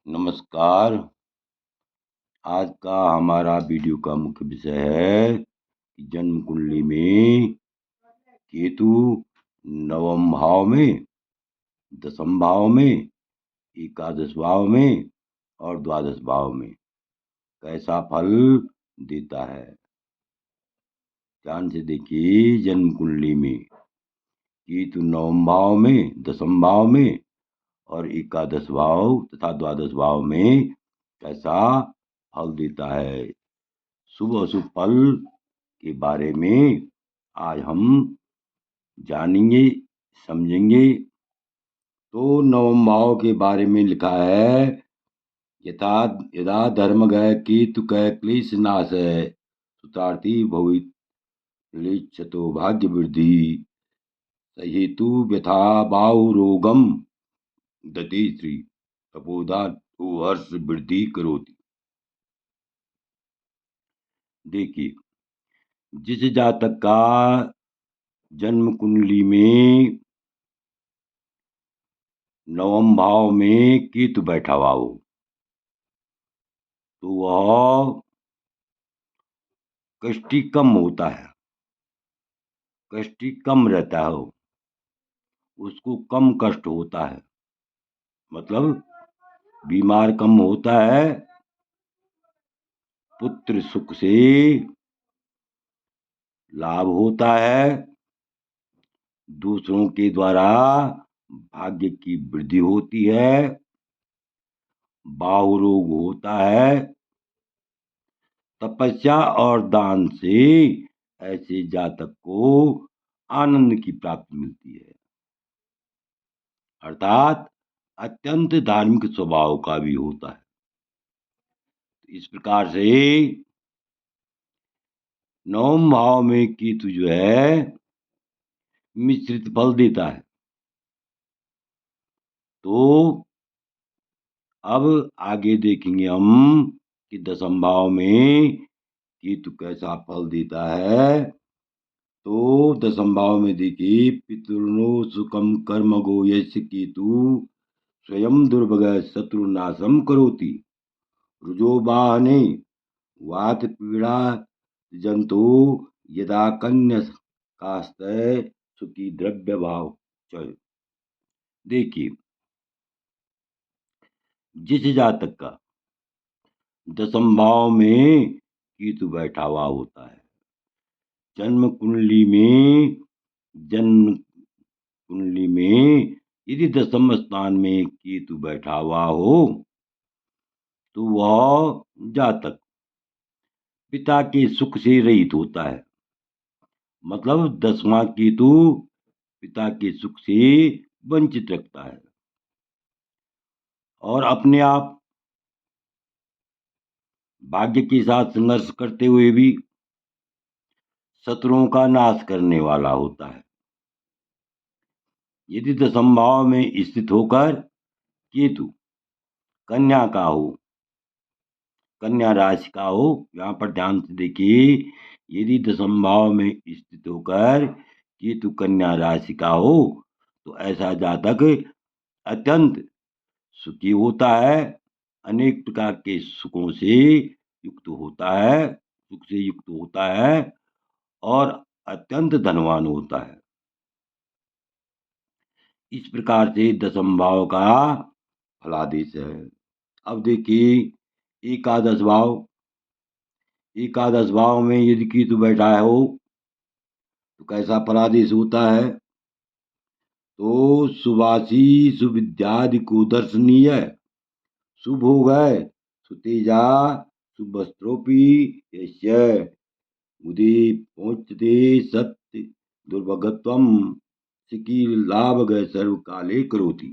नमस्कार। आज का हमारा वीडियो का मुख्य विषय है कि जन्म कुंडली में केतु नवम भाव में, दसम भाव में, एकादश भाव में और द्वादश भाव में कैसा फल देता है। ध्यान से देखिए, जन्म कुंडली में केतु नवम भाव में, दसम भाव में और एकादश भाव तथा द्वादश भाव में कैसा फल देता है। शुभ अशुभ फल के बारे में आज हम जानेंगे, समझेंगे। तो नवम भाव के बारे में लिखा है, यथा यदा धर्म गय केतु कह क्लेश नाश है, सुतार्थी भवित क्लेशतो भाग्य वृद्धि, सहेतु व्यथा बाहु रोगम दति श्री तपोदा तो हर्ष वृद्धि करोति। देखिए, जिस जातक का जन्म कुंडली में नवम भाव में केतु बैठा हुआ हो तो वह कष्टी कम होता है, कष्टी कम रहता है, उसको कम कष्ट होता है, मतलब बीमार कम होता है, पुत्र सुख से लाभ होता है, दूसरों के द्वारा भाग्य की वृद्धि होती है, बाहु रोग होता है, तपस्या और दान से ऐसे जातक को आनंद की प्राप्ति मिलती है, अर्थात अत्यंत धार्मिक स्वभाव का भी होता है। इस प्रकार से नवम भाव में केतु जो है मिश्रित फल देता है। तो अब आगे देखेंगे हम कि दसम भाव में केतु कैसा फल देता है। तो दसम भाव में देखिए, पितृनो सुखम कर्म गो यश केतु स्वयं दुर्भग शत्रुनाशम करोति, रुजो वाहने वात पीड़ा जंतु यदा कन्या कास्ते सुखी द्रव्य भाव चल। देखिए, जिस जातक का दसम भाव में केतु बैठा हुआ होता है, जन्म कुंडली में यदि दसम स्थान में केतु बैठा हुआ हो तो वह जातक पिता के सुख से रहित होता है, मतलब दसवां केतु पिता के सुख से वंचित रखता है और अपने आप भाग्य के साथ संघर्ष करते हुए भी शत्रुओं का नाश करने वाला होता है। यदि दसम भाव में स्थित होकर केतु कन्या का हो, कन्या राशि का हो, यहाँ पर ध्यान से देखिए, यदि दसम भाव में स्थित होकर केतु कन्या राशि का हो तो ऐसा जातक अत्यंत सुखी होता है, अनेक प्रकार के सुखों से युक्त होता है, सुख से युक्त होता है और अत्यंत धनवान होता है। इस प्रकार से दसम भाव का फलादेश है। अब देखिए, एकादश भाव, एकादश भाव में यदि केतु बैठा हो तो कैसा फलादेश होता है। तो सुवासी सुविद्यादि को दर्शनीय, शुभ हो गए सुतेजा शुभ वस्त्रोपी यश्य उदे पहुंचते सत्य दुर्भगत्वम सिकी लाभ गए सर्व काले करोति।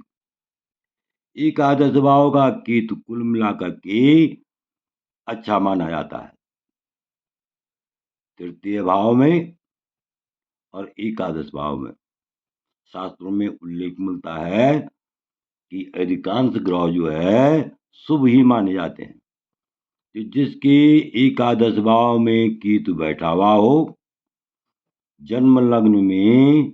एकादश भाव का केतु कुल मिलाकर के अच्छा माना जाता है। तृतीय भाव में और एकादश भाव में शास्त्रों में उल्लेख मिलता है कि अधिकांश ग्रह जो है शुभ ही माने जाते हैं। तो जिसके एकादश भाव में केतु बैठा हुआ हो, जन्म लग्न में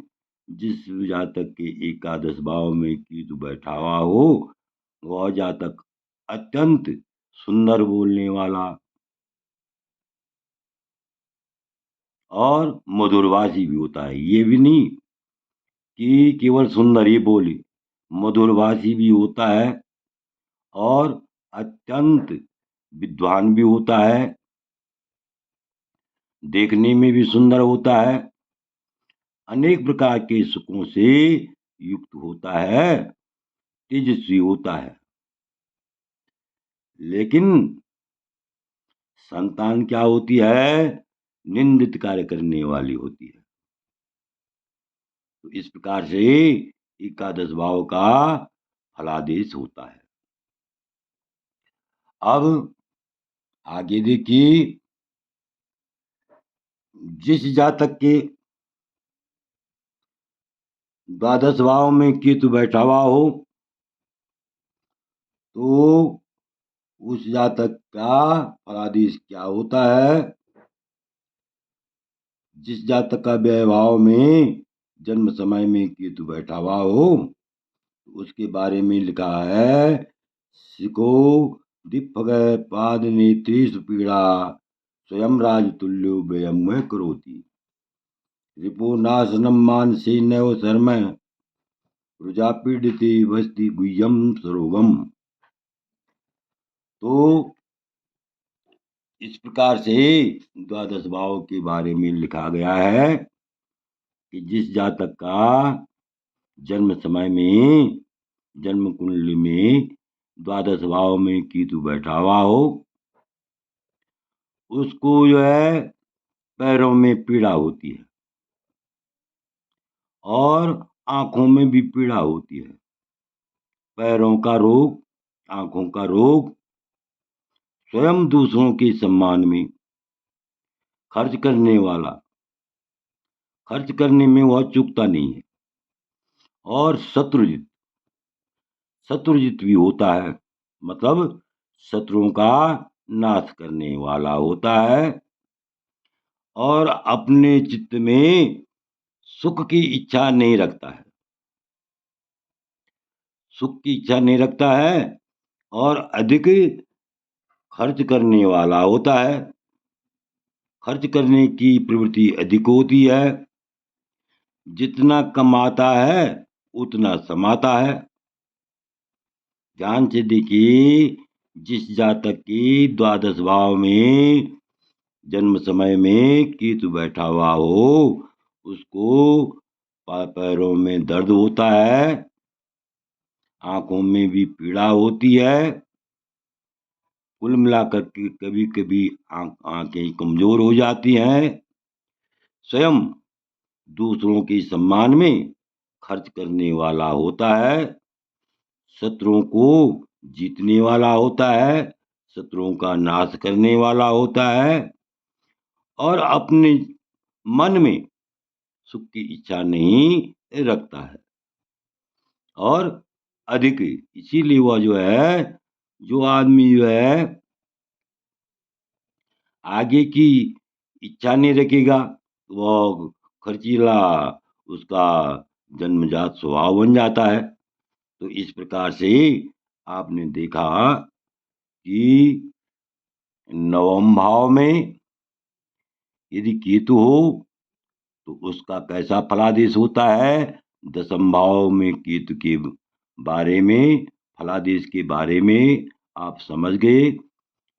जिस जातक के एकादश भाव में केतु बैठा हुआ हो, वह जातक अत्यंत सुंदर बोलने वाला और मधुरभाषी भी होता है। ये भी नहीं कि केवल सुंदर ही बोले, मधुरभाषी भी होता है और अत्यंत विद्वान भी होता है, देखने में भी सुंदर होता है, अनेक प्रकार के सुखों से युक्त होता है, तेजस्वी होता है। लेकिन संतान क्या होती है? निंदित कार्य करने वाली होती है। तो इस प्रकार से एकादश भाव का फलादेश होता है। अब आगे देखिए, जिस जातक के द्वादश भाव में केतु बैठा हुआ हो, तो उस जातक का फलादेश क्या होता है? जिस जातक का व्ययभाव में जन्म समय में केतु बैठा हुआ हो, उसके बारे में लिखा है, सिको दिग्भगय पाद नेत्रेषु पीड़ा स्वयं राजतुल्यो व्ययम में करोति रिपो नाशनम मानसे नैव शर्म रुजा पीड़िते वस्ति गुह्यम सरोगम। तो इस प्रकार से द्वादश भाव के बारे में लिखा गया है कि जिस जातक का जन्म समय में जन्म कुंडली में द्वादश भाव में केतु बैठा हुआ हो, उसको जो है पैरों में पीड़ा होती है और आंखों में भी पीड़ा होती है। पैरों का रोग, आंखों का रोग, स्वयं दूसरों के सम्मान में खर्च करने वाला, खर्च करने में वह चूकता नहीं है, और शत्रुजित, शत्रुजित भी होता है, मतलब शत्रुओं का नाश करने वाला होता है, और अपने चित्त में सुख की इच्छा नहीं रखता है, सुख की इच्छा नहीं रखता है, और अधिक खर्च करने वाला होता है, खर्च करने की प्रवृत्ति अधिक होती है, जितना कमाता है उतना समाता है। ध्यान से देखिए, जिस जातक की द्वादश भाव में जन्म समय में केतु बैठा हुआ हो, उसको पैरों में दर्द होता है, आंखों में भी पीड़ा होती है, कुल मिलाकर के कभी कभी आंखें कमजोर हो जाती हैं, स्वयं दूसरों के सम्मान में खर्च करने वाला होता है, शत्रुओं को जीतने वाला होता है, शत्रुओं का नाश करने वाला होता है, और अपने मन में सुख की इच्छा नहीं रखता है, और अधिक, इसीलिए वह जो है, जो आदमी जो है आगे की इच्छा नहीं रखेगा, वह खर्चीला उसका जन्मजात स्वभाव बन जाता है। तो इस प्रकार से आपने देखा कि नवम भाव में यदि केतु हो तो उसका कैसा फलादेश होता है। दसम भाव में केतु के बारे में, फलादेश के बारे में आप समझ गए।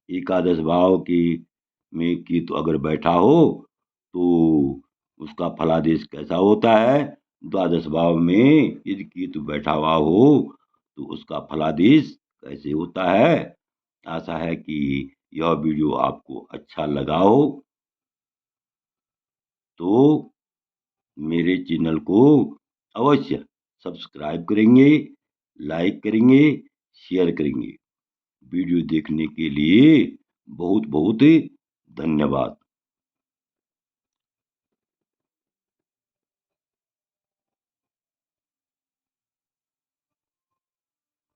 एकादश भाव की में केतु अगर बैठा हो तो उसका फलादेश कैसा होता है। द्वादश भाव में यदि केतु बैठा हुआ हो तो उसका फलादेश कैसे होता है। आशा है कि यह वीडियो आपको अच्छा लगा हो, तो मेरे चैनल को अवश्य सब्सक्राइब करेंगे, लाइक करेंगे, शेयर करेंगे। वीडियो देखने के लिए बहुत बहुत धन्यवाद।